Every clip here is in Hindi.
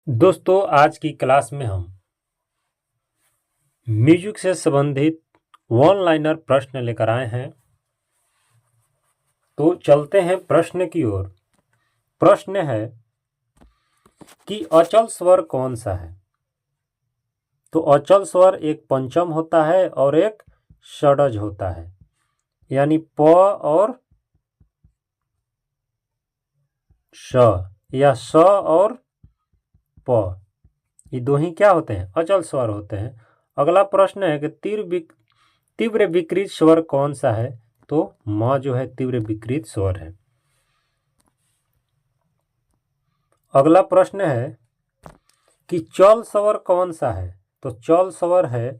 दोस्तों, आज की क्लास में हम म्यूजिक से संबंधित वन लाइनर प्रश्न लेकर आए हैं। तो चलते हैं प्रश्न की ओर। प्रश्न है कि अचल स्वर कौन सा है। तो अचल स्वर एक पंचम होता है और एक षडज होता है, यानी प और श या स और प, ये दो ही क्या होते हैं? अचल स्वर होते हैं। अगला प्रश्न है कि तीव्र विकृत स्वर कौन सा है। तो म जो है तीव्र विकृत स्वर है। अगला प्रश्न है कि चल स्वर कौन सा है। तो चल स्वर है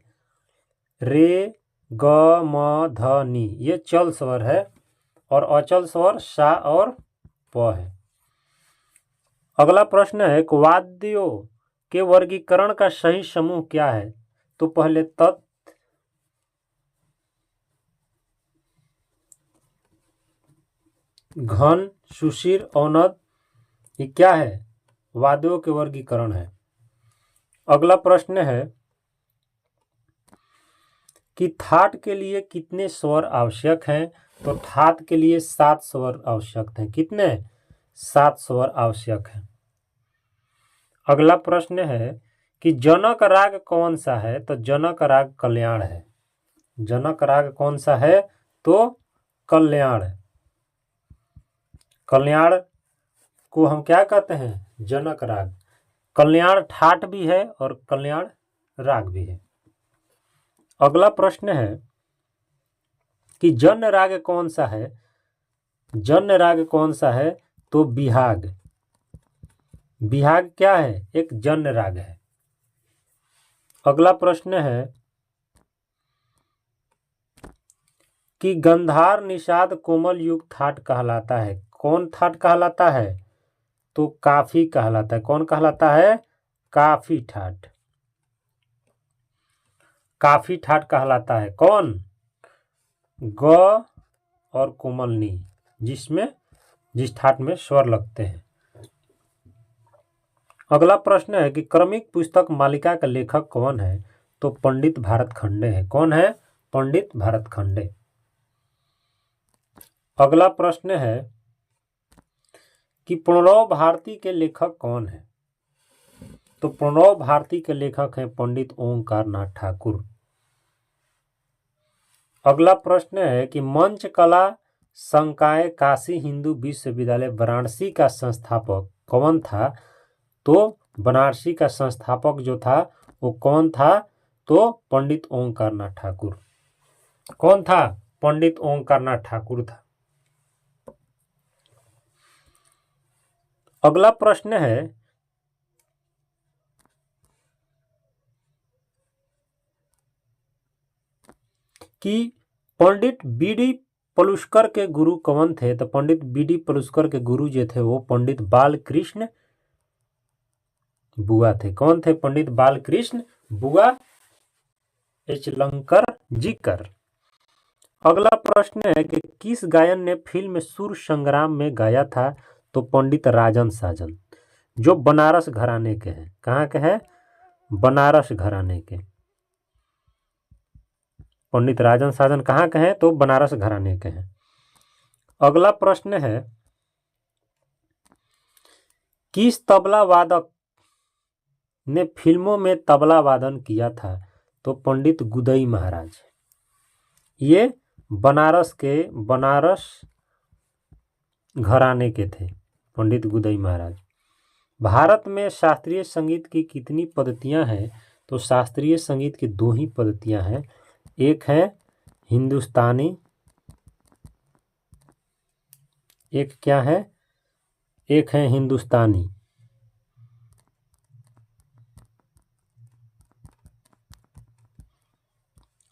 रे, ग, म, ध, नी, ये चल स्वर है। और अचल स्वर सा और प है। अगला प्रश्न है कि वाद्यों के वर्गीकरण का सही समूह क्या है। तो पहले तत्, घन, सुशीर, औनद, ये क्या है? वाद्यों के वर्गीकरण है। अगला प्रश्न है कि थाट के लिए कितने स्वर आवश्यक हैं। तो थाट के लिए 7 स्वर आवश्यक हैं। कितने? 7 स्वर आवश्यक हैं। अगला प्रश्न है कि जनक राग कौन सा है। तो जनक राग कल्याण है। जनक राग कौन सा है? तो कल्याण। कल्याण को हम क्या कहते हैं? जनक राग। कल्याण ठाट भी है और कल्याण राग भी है। अगला प्रश्न है कि जन्य राग कौन सा है। जन्य राग कौन सा है? तो बिहाग। बिहाग क्या है? एक जन्य राग है। अगला प्रश्न है कि गंधार, निषाद, कोमल युग थाट कहलाता है। कौन थाट कहलाता है? तो काफी कहलाता है। कौन कहलाता है? काफी ठाट। काफी ठाट कहलाता है। कौन? ग और कोमल नी, जिस ठाट में स्वर लगते हैं। अगला प्रश्न है कि क्रमिक पुस्तक मालिका का लेखक कौन है। तो पंडित भारत खंडे है। कौन है? पंडित भारत खंडे। अगला प्रश्न है कि प्रणव भारती के लेखक कौन है। तो प्रणव भारती के लेखक हैं पंडित ओंकार नाथ ठाकुर। अगला प्रश्न है कि मंच कला संकाय काशी हिंदू विश्वविद्यालय वाराणसी का संस्थापक कौन था। तो बनारसी का संस्थापक जो था वो कौन था? तो पंडित ओंकार नाथ ठाकुर। कौन था? पंडित ओंकार नाथ ठाकुर था। अगला प्रश्न है कि पंडित बीडी पलुस्कर के गुरु कौन थे। तो पंडित बीडी पलुस्कर के गुरु जो थे वो पंडित बालकृष्ण बुआ थे। कौन थे? पंडित बालकृष्ण बुआ एचलंकर जी कर। अगला प्रश्न है कि किस गायन ने फिल्म सुर संग्राम में गाया था। तो पंडित राजन साजन, जो बनारस घराने के हैं। कहाँ के हैं? बनारस घराने के। पंडित राजन साजन कहाँ के हैं? तो बनारस घराने के हैं। अगला प्रश्न है किस तबला वादक ने फिल्मों में तबला वादन किया था। तो पंडित गुदई महाराज। ये बनारस घराने के थे पंडित गुदई महाराज। भारत में शास्त्रीय संगीत की कितनी पद्धतियां हैं। तो शास्त्रीय संगीत की 2 ही पद्धतियां हैं। एक है हिंदुस्तानी, एक क्या है? एक है हिंदुस्तानी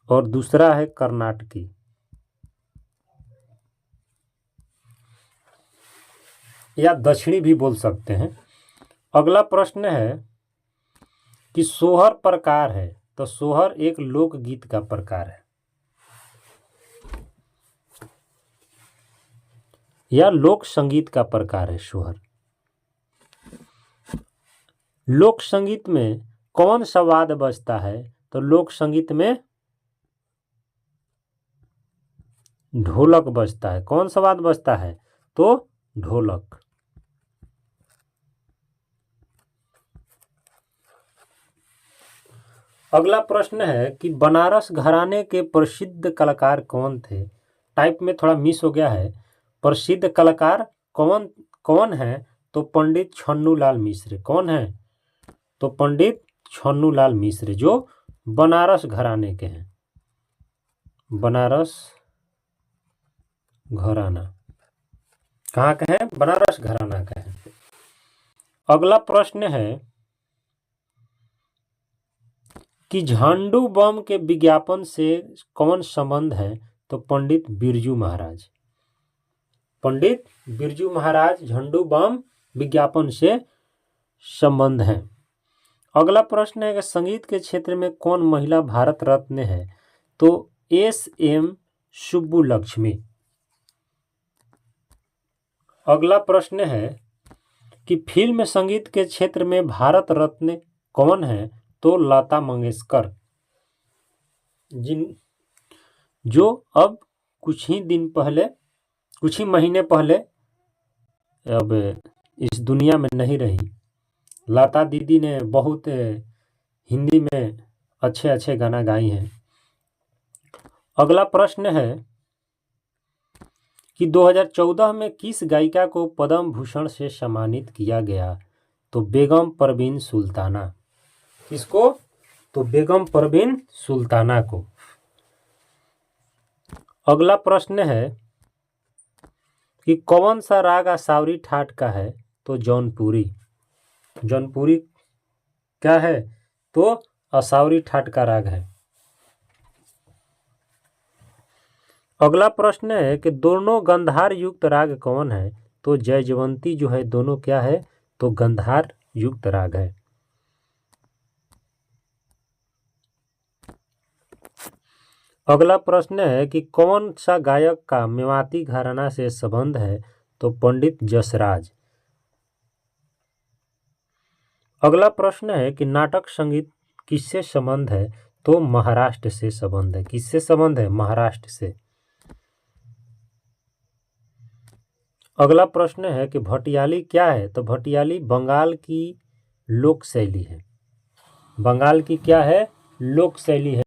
और दूसरा है कर्नाटकी या दक्षिणी भी बोल सकते हैं। अगला प्रश्न है कि सोहर प्रकार है। तो सोहर एक लोकगीत का प्रकार है या लोक संगीत का प्रकार है सोहर। लोक संगीत में कौन सा वाद्य बजता है? तो लोक संगीत में ढोलक बजता है। कौन सा वाद्य बजता है? तो ढोलक। अगला प्रश्न है कि बनारस घराने के प्रसिद्ध कलाकार कौन थे? टाइप में थोड़ा मिस हो गया है। प्रसिद्ध कलाकार कौन कौन है? तो पंडित छन्नूलाल मिश्र। कौन है? तो पंडित छन्नूलाल मिश्र, जो बनारस घराने के हैं। बनारस घराना कहाँ का है? बनारस घराना का है। अगला प्रश्न है कि झंडू बम के विज्ञापन से कौन संबंध है? तो पंडित बिरजू महाराज। पंडित बिरजू महाराज झंडू बम विज्ञापन से संबंध है। अगला प्रश्न है कि संगीत के क्षेत्र में कौन महिला भारत रत्न है? तो एस.एम. सुब्बुलक्ष्मी। अगला प्रश्न है कि फिल्म संगीत के क्षेत्र में भारत रत्न कौन है? तो लता मंगेशकर, जो अब कुछ ही महीने पहले अब इस दुनिया में नहीं रही। लता दीदी ने बहुत हिंदी में अच्छे अच्छे गाना गाई हैं। अगला प्रश्न है कि 2014 में किस गायिका को पद्म भूषण से सम्मानित किया गया? तो बेगम परवीन सुल्ताना। किसको? तो बेगम परवीन सुल्ताना को। अगला प्रश्न है कि कौन सा राग आसावरी ठाट का है? तो जौनपुरी। जौनपुरी क्या है? तो आसावरी ठाट का राग है। अगला प्रश्न है कि दोनों गंधार युक्त राग कौन है? तो जयजवंती जो है दोनों क्या है? तो गंधार युक्त राग है। अगला प्रश्न है कि कौन सा गायक का मेवाती घराना से संबंध है? तो पंडित जसराज। अगला प्रश्न है कि नाटक संगीत किससे संबंध है? तो महाराष्ट्र से संबंध है। किससे संबंध है? महाराष्ट्र से। अगला प्रश्न है कि भटियाली क्या है? तो भटियाली बंगाल की लोक शैली है। बंगाल की क्या है? लोक शैली है।